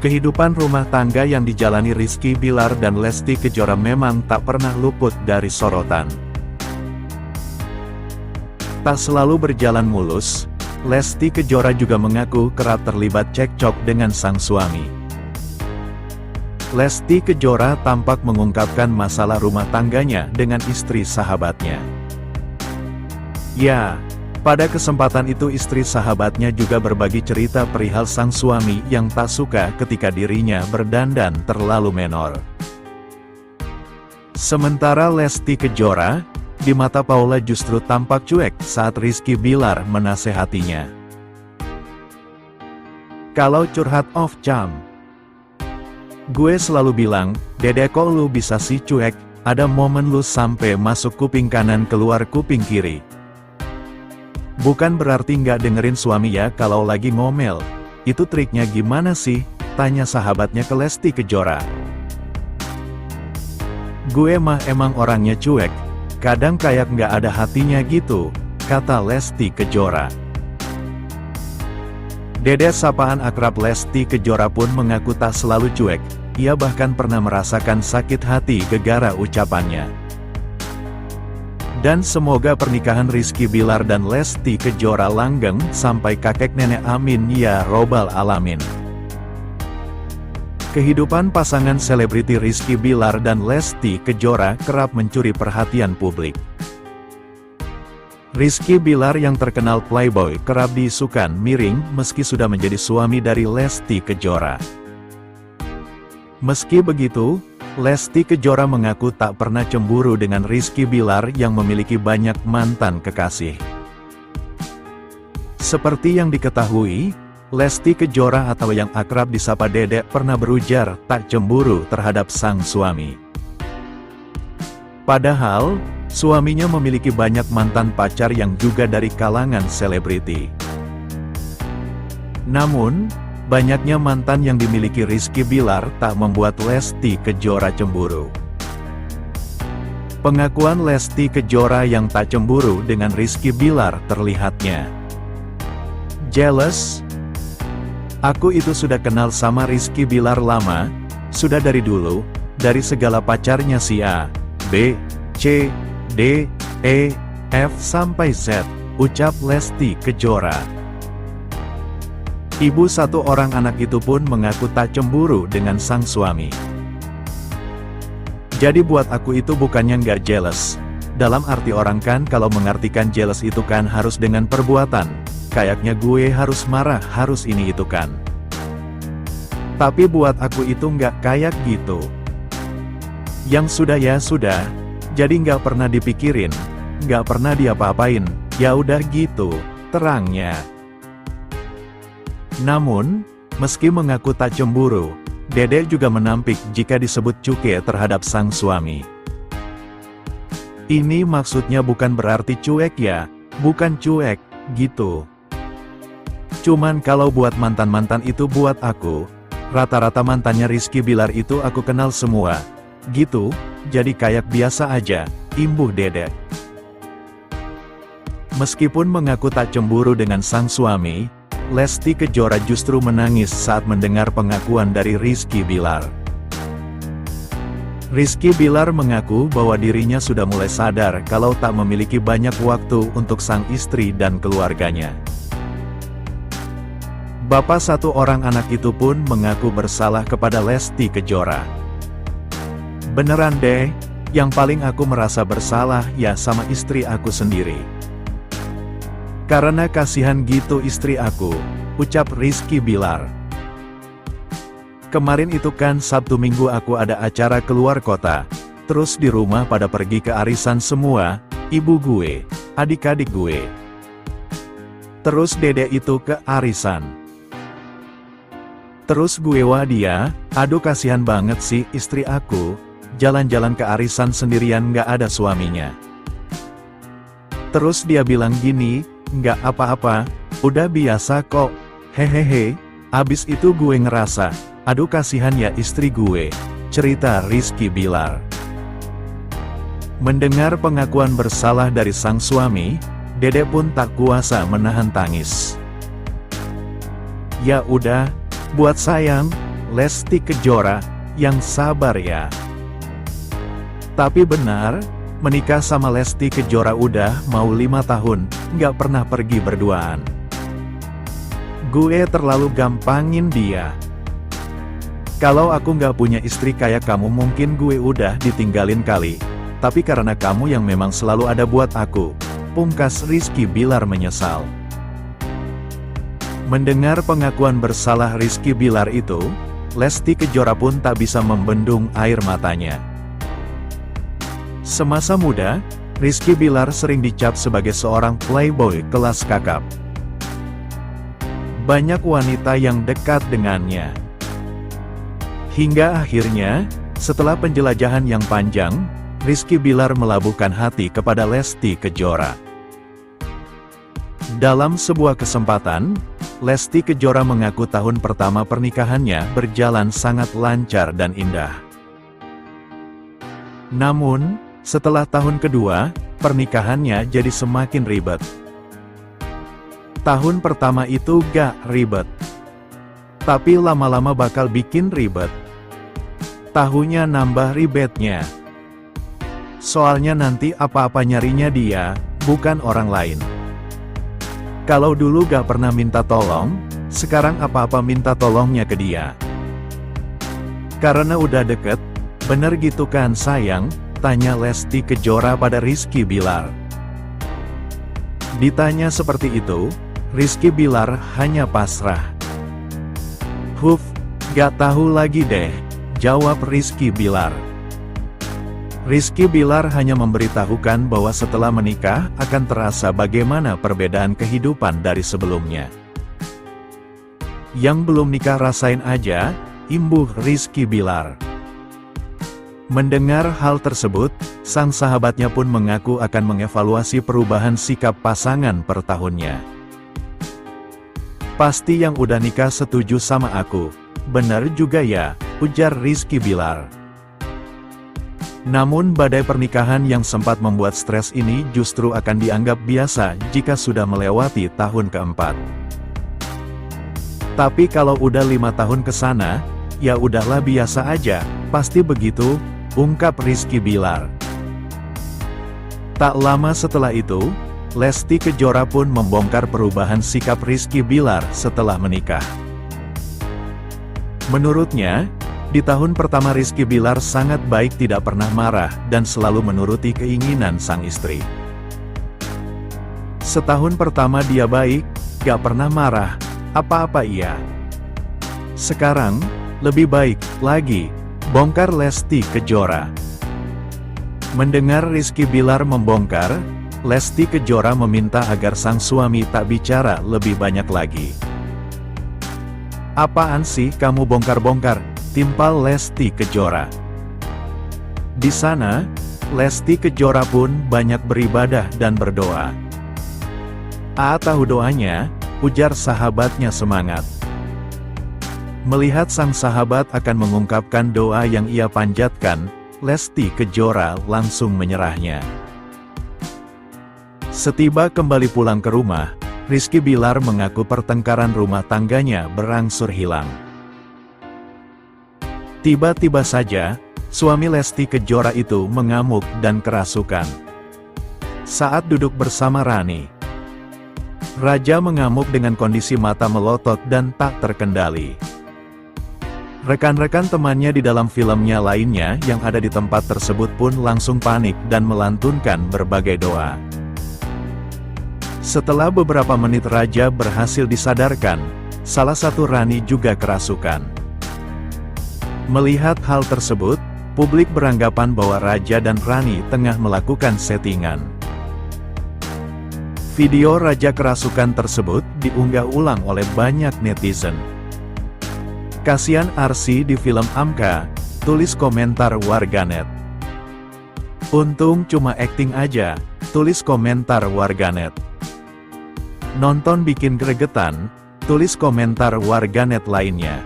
Kehidupan rumah tangga yang dijalani Rizky Bilar dan Lesti Kejora memang tak pernah luput dari sorotan. Tak selalu berjalan mulus, Lesti Kejora juga mengaku kerap terlibat cekcok dengan sang suami. Lesti Kejora tampak mengungkapkan masalah rumah tangganya dengan istri sahabatnya. Ya, pada kesempatan itu istri sahabatnya juga berbagi cerita perihal sang suami yang tak suka ketika dirinya berdandan terlalu menor. Sementara Lesti Kejora, di mata Paula justru tampak cuek saat Rizky Bilar menasehatinya. Kalau curhat off cam, gue selalu bilang, Dede kok lu bisa sih cuek, ada momen lu sampai masuk kuping kanan keluar kuping kiri. Bukan berarti nggak dengerin suami ya kalau lagi ngomel. Itu triknya gimana sih? Tanya sahabatnya ke Lesti Kejora. Gue mah emang orangnya cuek. Kadang kayak nggak ada hatinya gitu, kata Lesti Kejora. Dede sapaan akrab Lesti Kejora pun mengaku tak selalu cuek. Ia bahkan pernah merasakan sakit hati gegara ucapannya. Dan semoga pernikahan Rizky Bilar dan Lesti Kejora langgeng sampai kakek nenek amin ya robbal alamin. Kehidupan pasangan selebriti Rizky Bilar dan Lesti Kejora kerap mencuri perhatian publik. Rizky Bilar yang terkenal playboy kerap diisukan miring meski sudah menjadi suami dari Lesti Kejora. Meski begitu, Lesti Kejora mengaku tak pernah cemburu dengan Rizky Bilar yang memiliki banyak mantan kekasih. Seperti yang diketahui, Lesti Kejora atau yang akrab disapa Dedek pernah berujar tak cemburu terhadap sang suami. Padahal, suaminya memiliki banyak mantan pacar yang juga dari kalangan selebriti. Namun, banyaknya mantan yang dimiliki Rizky Bilar tak membuat Lesti Kejora cemburu. Pengakuan Lesti Kejora yang tak cemburu dengan Rizky Bilar terlihatnya. Jealous? Aku itu sudah kenal sama Rizky Bilar lama, sudah dari dulu, dari segala pacarnya si A, B, C, D, E, F sampai Z, ucap Lesti Kejora. Ibu satu orang anak itu pun mengaku tak cemburu dengan sang suami. Jadi buat aku itu bukannya nggak jealous. Dalam arti orang kan kalau mengartikan jealous itu kan harus dengan perbuatan. Kayaknya gue harus marah, harus ini itu kan. Tapi buat aku itu nggak kayak gitu. Yang sudah ya sudah, jadi nggak pernah dipikirin, nggak pernah diapa-apain, ya udah gitu, terangnya. Namun, meski mengaku tak cemburu, Dede juga menampik jika disebut cuke terhadap sang suami. Ini maksudnya bukan berarti cuek ya, bukan cuek, gitu. Cuman kalau buat mantan-mantan itu buat aku, rata-rata mantannya Rizky Bilar itu aku kenal semua, gitu, jadi kayak biasa aja, imbuh Dede. Meskipun mengaku tak cemburu dengan sang suami, Lesti Kejora justru menangis saat mendengar pengakuan dari Rizky Bilar. Rizky Bilar mengaku bahwa dirinya sudah mulai sadar kalau tak memiliki banyak waktu untuk sang istri dan keluarganya. Bapak satu orang anak itu pun mengaku bersalah kepada Lesti Kejora. Beneran deh, yang paling aku merasa bersalah ya sama istri aku sendiri. Karena kasihan gitu istri aku, ucap Rizky Bilar. Kemarin itu kan Sabtu Minggu aku ada acara keluar kota, terus di rumah pada pergi ke arisan semua, ibu gue, adik-adik gue. Terus Dede itu ke arisan. Terus gue wah dia, aduh kasihan banget sih istri aku, jalan-jalan ke arisan sendirian gak ada suaminya. Terus dia bilang gini, nggak apa-apa, udah biasa kok, hehehe. Abis itu gue ngerasa, aduh kasihan ya istri gue, cerita Rizky Bilar. Mendengar pengakuan bersalah dari sang suami, Dede pun tak kuasa menahan tangis. Ya udah, buat sayang, Lesti Kejora, yang sabar ya. Tapi benar, menikah sama Lesti Kejora udah mau 5 tahun, nggak pernah pergi berduaan. Gue terlalu gampangin dia. Kalau aku nggak punya istri kayak kamu mungkin gue udah ditinggalin kali. Tapi karena kamu yang memang selalu ada buat aku, pungkas Rizky Bilar menyesal. Mendengar pengakuan bersalah Rizky Bilar itu, Lesti Kejora pun tak bisa membendung air matanya. Semasa muda, Rizky Bilar sering dicap sebagai seorang playboy kelas kakap. Banyak wanita yang dekat dengannya. Hingga akhirnya, setelah penjelajahan yang panjang, Rizky Bilar melabuhkan hati kepada Lesti Kejora. Dalam sebuah kesempatan, Lesti Kejora mengaku tahun pertama pernikahannya berjalan sangat lancar dan indah. Namun, setelah tahun kedua, pernikahannya jadi semakin ribet. Tahun pertama itu gak ribet, tapi lama-lama bakal bikin ribet. Tahunnya nambah ribetnya. Soalnya nanti apa-apa nyarinya dia, bukan orang lain. Kalau dulu gak pernah minta tolong, sekarang apa-apa minta tolongnya ke dia. Karena udah deket, bener gitu kan sayang? Tanya Lesti Kejora pada Rizky Bilar. Ditanya seperti itu, Rizky Bilar hanya pasrah. "Huf, gak tahu lagi deh," jawab Rizky Bilar. Rizky Bilar hanya memberitahukan bahwa setelah menikah akan terasa bagaimana perbedaan kehidupan dari sebelumnya. "Yang belum nikah rasain aja," imbuh Rizky Bilar. Mendengar hal tersebut, sang sahabatnya pun mengaku akan mengevaluasi perubahan sikap pasangan per tahunnya. "Pasti yang udah nikah setuju sama aku." "Benar juga ya," ujar Rizky Bilar. Namun badai pernikahan yang sempat membuat stres ini justru akan dianggap biasa jika sudah melewati tahun keempat. Tapi kalau udah 5 tahun ke sana, ya udahlah biasa aja, pasti begitu, ungkap Rizky Bilar. Tak lama setelah itu, Lesti Kejora pun membongkar perubahan sikap Rizky Bilar setelah menikah. Menurutnya, di tahun pertama Rizky Bilar sangat baik, tidak pernah marah, dan selalu menuruti keinginan sang istri. Setahun pertama dia baik, gak pernah marah, apa-apa iya. Sekarang, lebih baik lagi, bongkar Lesti Kejora. Mendengar Rizky Bilar membongkar, Lesti Kejora meminta agar sang suami tak bicara lebih banyak lagi. "Apaan sih kamu bongkar-bongkar?" timpal Lesti Kejora. Di sana, Lesti Kejora pun banyak beribadah dan berdoa. "Tahu doanya," ujar sahabatnya semangat. Melihat sang sahabat akan mengungkapkan doa yang ia panjatkan, Lesti Kejora langsung menyerahnya. Setiba kembali pulang ke rumah, Rizky Bilar mengaku pertengkaran rumah tangganya berangsur hilang. Tiba-tiba saja, suami Lesti Kejora itu mengamuk dan kerasukan. Saat duduk bersama Rani, Raja mengamuk dengan kondisi mata melotot dan tak terkendali. Rekan-rekan temannya di dalam filmnya lainnya yang ada di tempat tersebut pun langsung panik dan melantunkan berbagai doa. Setelah beberapa menit Raja berhasil disadarkan, salah satu Rani juga kerasukan. Melihat hal tersebut, publik beranggapan bahwa Raja dan Rani tengah melakukan settingan. Video Raja kerasukan tersebut diunggah ulang oleh banyak netizen. "Kasian Arsy di film Amka," tulis komentar warganet. "Untung cuma akting aja," tulis komentar warganet. "Nonton bikin gregetan," tulis komentar warganet lainnya.